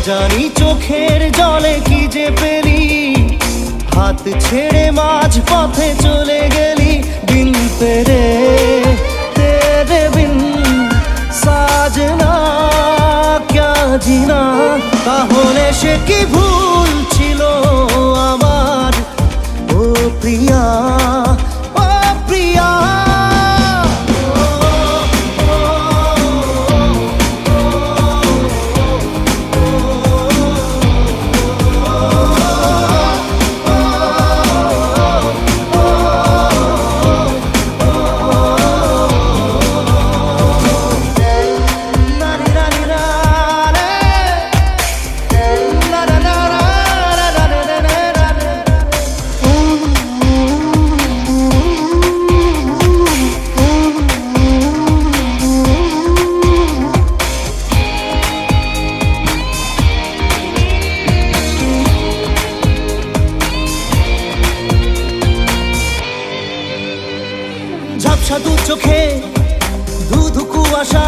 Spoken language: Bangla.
জানি চোখের জলে কি যে পেলি, হাত ছেড়ে মাঝ পথে চলে গেলি। বিন তেরে তেরে বিন সাজনা ক্যা জিনা। তাহলে সে কি ভুল ছিল আমার, ও প্রিয়া ও প্রিয়া। ঝাপসা দু চোখে ধু ধু কুয়াশা।